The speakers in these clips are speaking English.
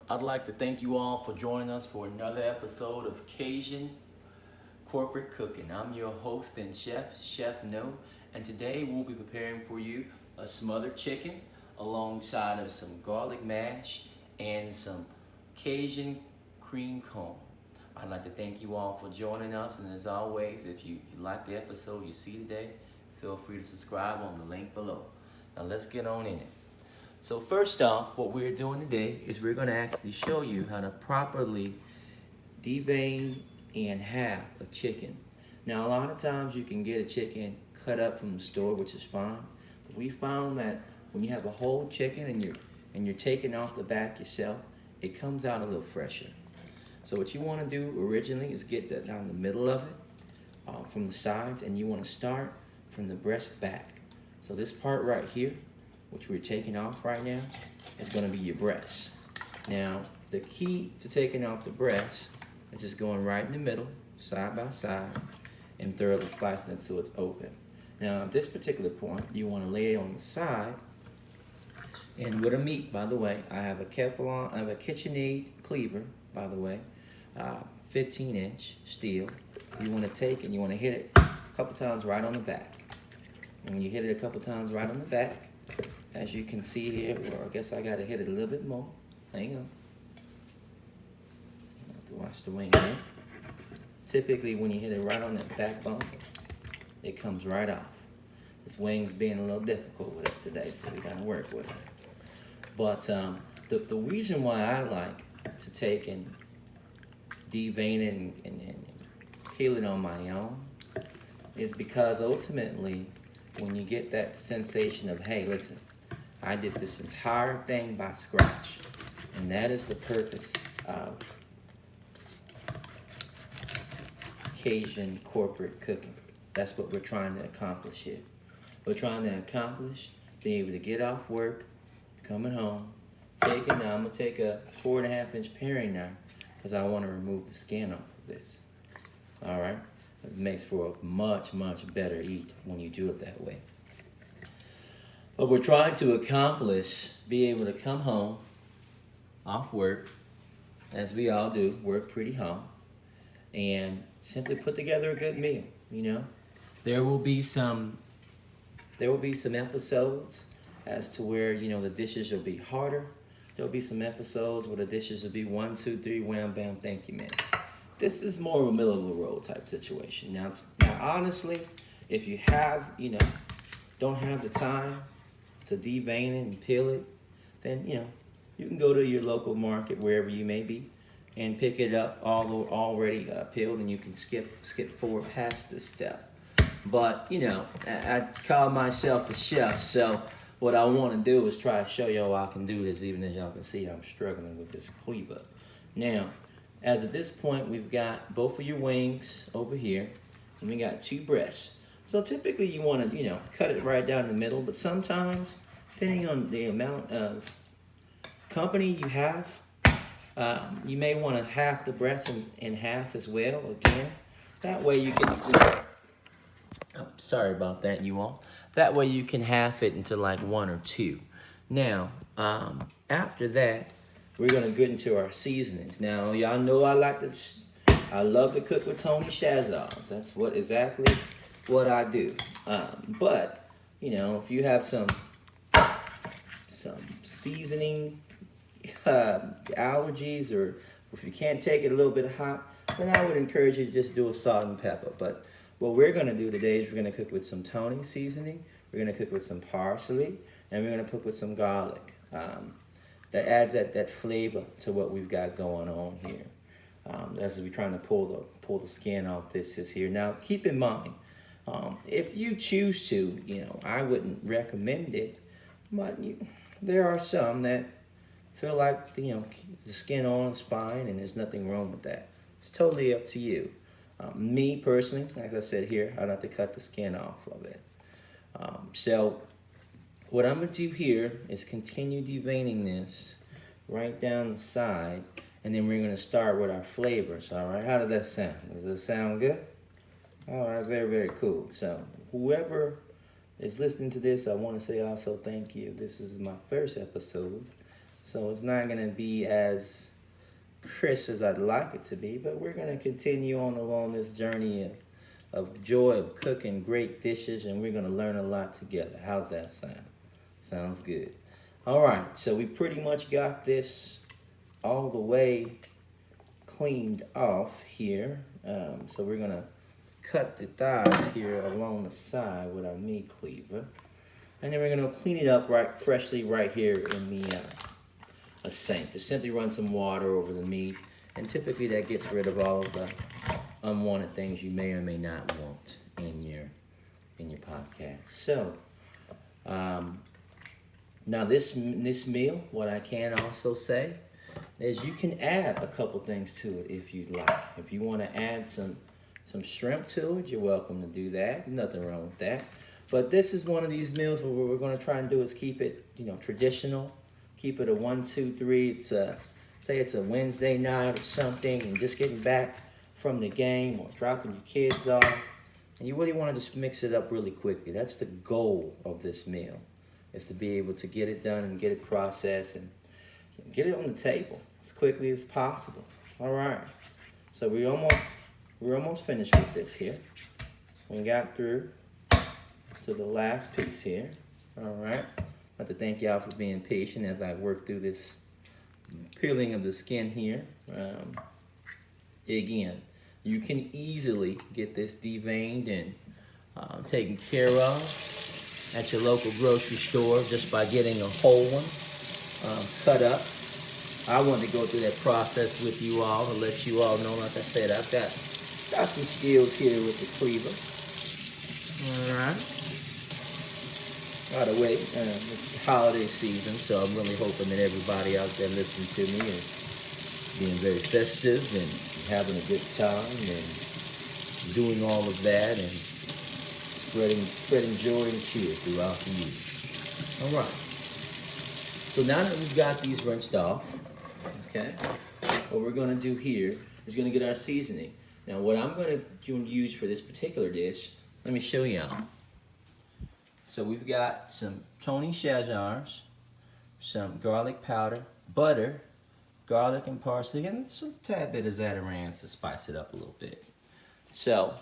I'd like to thank you all for joining us for another episode of Cajun Corporate Cooking. I'm your host and chef, Chef No, and today we'll be preparing for you a smothered chicken alongside of some garlic mash and some Cajun cream corn. I'd like to thank you all for joining us, and as always, if you like the episode you see today, feel free to subscribe on the link below. Now let's get on in it. So first off, what we're doing today is we're going to actually show you how to properly devein and half a chicken. Now a lot of times you can get a chicken cut up from the store, which is fine. But we found that when you have a whole chicken and you're taking off the back yourself, it comes out a little fresher. So what you want to do originally is get that down the middle of it, from the sides, and you want to start from the breast back. So this part right here, which we're taking off right now, is going to be your breast. Now, the key to taking off the breast is just going right in the middle, side by side, and thoroughly slicing it until it's open. Now, at this particular point, you want to lay it on the side, and with a meat, by the way, I have a KitchenAid cleaver, by the way, 15-inch steel. You want to take and you want to hit it a couple times right on the back. And when you hit it a couple times right on the back, as you can see here, well, I guess I got to hit it a little bit more. Hang on. I have to watch the wing here. Typically, when you hit it right on that back bump, it comes right off. This wing's being a little difficult with us today, so we got to work with it. But the reason why I like to take and devein it and peel it on my own is because ultimately, when you get that sensation of, hey, listen, I did this entire thing by scratch, and that is the purpose of Cajun corporate cooking. That's what we're trying to accomplish here. We're trying to accomplish being able to get off work, coming home, now I'm going to take a 4.5-inch paring knife because I want to remove the skin off of this. All right? It makes for a much, much better eat when you do it that way. But we're trying to accomplish be able to come home off work, as we all do, work pretty hard, and simply put together a good meal, you know. There will be some episodes as to where, you know, the dishes will be harder. There'll be some episodes where the dishes will be 1, 2, 3, wham, bam, thank you, man. This is more of a middle of the road type situation. Now honestly, if you have, don't have the time to devein it and peel it, then, you can go to your local market, wherever you may be, and pick it up already peeled, and you can skip forward past this step. But, I call myself a chef, so what I want to do is try to show y'all I can do this, even as y'all can see I'm struggling with this cleaver. Now, as at this point, we've got both of your wings over here, and we got 2 breasts. So typically you want to, cut it right down the middle, but sometimes, depending on the amount of company you have, you may want to half the breast in half as well, again. That way you can, sorry about that, you all. That way you can half it into like 1 or 2. Now, after that, we're going to get into our seasonings. Now, y'all know I love to cook with Tony Shazars. That's exactly what I do. But, if you have some seasoning allergies, or if you can't take it a little bit hot, then I would encourage you to just do a salt and pepper. But what we're going to do today is we're going to cook with some Tony seasoning, we're going to cook with some parsley, and we're going to cook with some garlic. That adds that flavor to what we've got going on here. As we're trying to pull the skin off this here. Now, keep in mind, if you choose to, I wouldn't recommend it, but there are some that feel like, the skin on is fine and there's nothing wrong with that. It's totally up to you. Me personally, like I said here, I like to cut the skin off of it. So what I'm going to do here is continue deveining this right down the side, and then we're going to start with our flavors, all right? How does that sound? Does it sound good? All right, very, very cool. So whoever is listening to this, I want to say also thank you. This is my first episode, So it's not going to be as crisp as I'd like it to be, but we're going to continue on along this journey of joy of cooking great dishes, and we're going to learn a lot together. How's that sound? Sounds good. All right, so we pretty much got this all the way cleaned off here. So we're going to cut the thighs here along the side with our meat cleaver. And then we're going to clean it up freshly right here in the sink. Just simply run some water over the meat, and typically that gets rid of all of the unwanted things you may or may not want in your podcast. So now this meal, what I can also say is you can add a couple things to it if you'd like. If you want to add some shrimp to it, you're welcome to do that. Nothing wrong with that. But this is one of these meals where what we're going to try and do is keep it, traditional. Keep it a 1, 2, 3. Say it's a Wednesday night or something, and just getting back from the game or dropping your kids off, and you really want to just mix it up really quickly. That's the goal of this meal, is to be able to get it done and get it processed and get it on the table as quickly as possible. All right, so we're almost finished with this here. We got through to the last piece here. All right, I'd like to thank y'all for being patient as I work through this peeling of the skin here. Again, you can easily get this deveined and taken care of at your local grocery store just by getting a whole one cut up. I want to go through that process with you all to let you all know, like I said, I've got some skills here with the cleaver. All right. By the way, it's holiday season, so I'm really hoping that everybody out there listening to me is being very festive and having a good time and doing all of that and spreading joy and cheer throughout the year. All right. So now that we've got these rinsed off, okay, what we're going to do here is going to get our seasoning. Now, what I'm going to use for this particular dish, let me show you. So we've got some Tony Chazars, some garlic powder, butter, garlic and parsley, and just a tad bit of Zatarans to spice it up a little bit. So,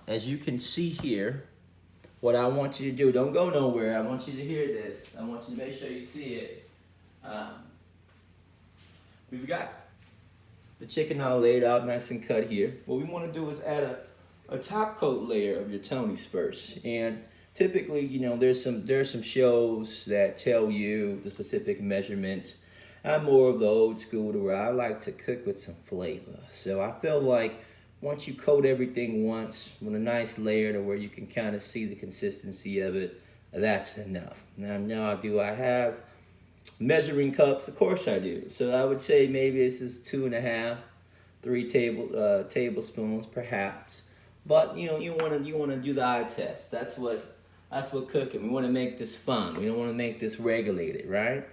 as you can see here, what I want you to do, don't go nowhere, I want you to hear this. I want you to make sure you see it. We've got the chicken all laid out nice and cut here. What we want to do is add a top coat layer of your Tony's first. And typically, there's some shows that tell you the specific measurements. I'm more of the old school to where I like to cook with some flavor. So I feel like once you coat everything once with a nice layer to where you can kind of see the consistency of it, that's enough. Now, do I have measuring cups? Of course I do. So I would say maybe this is 2.5, 3 tablespoons perhaps. But you want to do the eye test. That's what cooking. We want to make this fun. We don't want to make this regulated, right?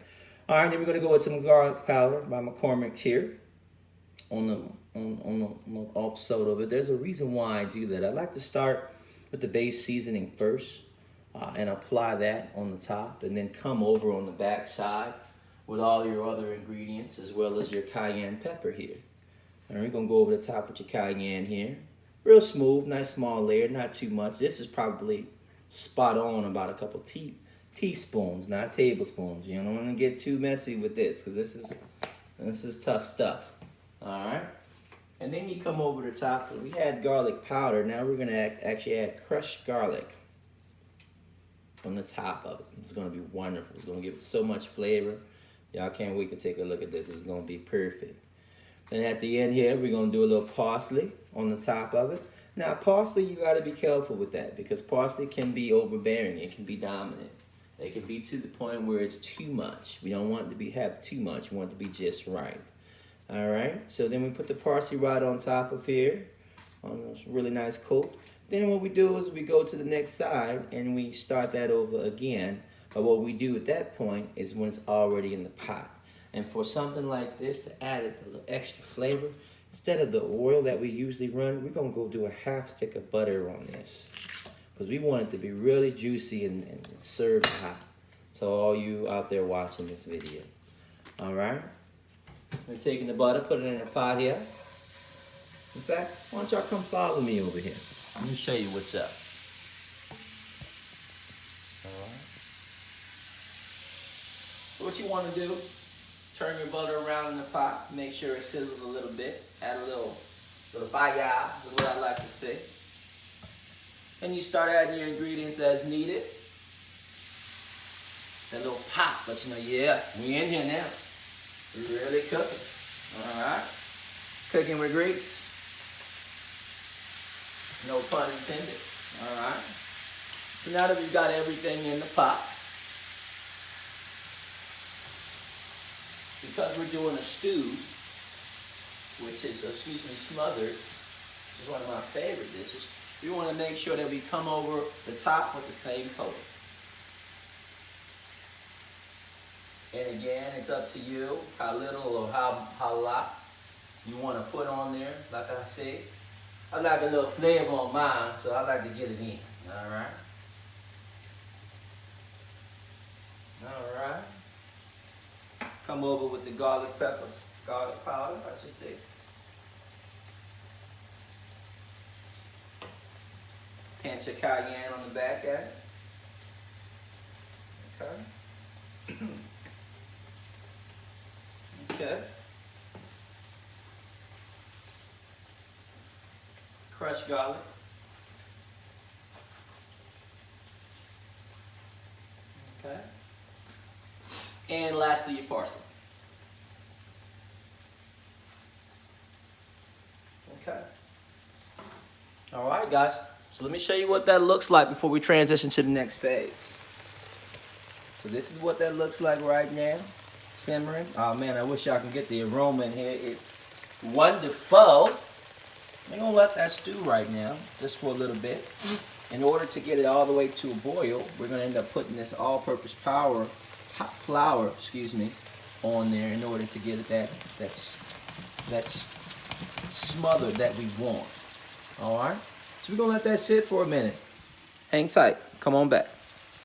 All right, then we're going to go with some garlic powder by McCormick's here on the upside of it. There's a reason why I do that. I like to start with the base seasoning first and apply that on the top, and then come over on the back side with all your other ingredients as well as your cayenne pepper here. All right, we're going to go over the top with your cayenne here. Real smooth, nice small layer, not too much. This is probably spot on about a couple teaspoons, not tablespoons. You don't want to get too messy with this because this is tough stuff. All right, and then you come over the top. We had garlic powder. Now we're gonna actually add crushed garlic on the top of it. It's gonna be wonderful. It's gonna give it so much flavor. Y'all can't wait to take a look at this. It's gonna be perfect. Then at the end here, we're gonna do a little parsley on the top of it. Now parsley, you gotta be careful with that because parsley can be overbearing. It can be dominant. It can be to the point where it's too much. We don't want it to have too much. We want it to be just right. All right. So then we put the parsley right on top of here on a really nice coat. Then what we do is we go to the next side and we start that over again. But what we do at that point is when it's already in the pot. And for something like this to add a little extra flavor, instead of the oil that we usually run, we're going to go do a half stick of butter on this. Because we want it to be really juicy and served hot. So all you out there watching this video. All right. We're taking the butter, put it in a pot here. In fact, why don't y'all come follow me over here? Let me show you what's up. All right. So what you want to do, turn your butter around in the pot, make sure it sizzles a little bit, add a little fire, is what I like to say. And you start adding your ingredients as needed. That little pop, let you know, yeah, we in here now. We're really cooking. All right. Cooking with grease. No pun intended. All right. So now that we've got everything in the pot, because we're doing a stew, which is, smothered, which is one of my favorite dishes, we want to make sure that we come over the top with the same color. And again, it's up to you how little or how lot you want to put on there. Like I said, I like a little flavor on mine, so I like to get it in. All right. All right. Come over with the garlic powder, I should say. Pinch of cayenne on the back end. Okay. Okay. Crushed garlic. Okay. And lastly, your parsley. Okay. All right, guys. So let me show you what that looks like before we transition to the next phase. So this is what that looks like right now. Simmering. Oh man, I wish y'all can get the aroma in here. It's wonderful. I'm gonna let that stew right now, just for a little bit. In order to get it all the way to a boil, we're gonna end up putting this all-purpose flour, on there in order to get it that smother that we want. All right. So we're gonna let that sit for a minute. Hang tight. Come on back.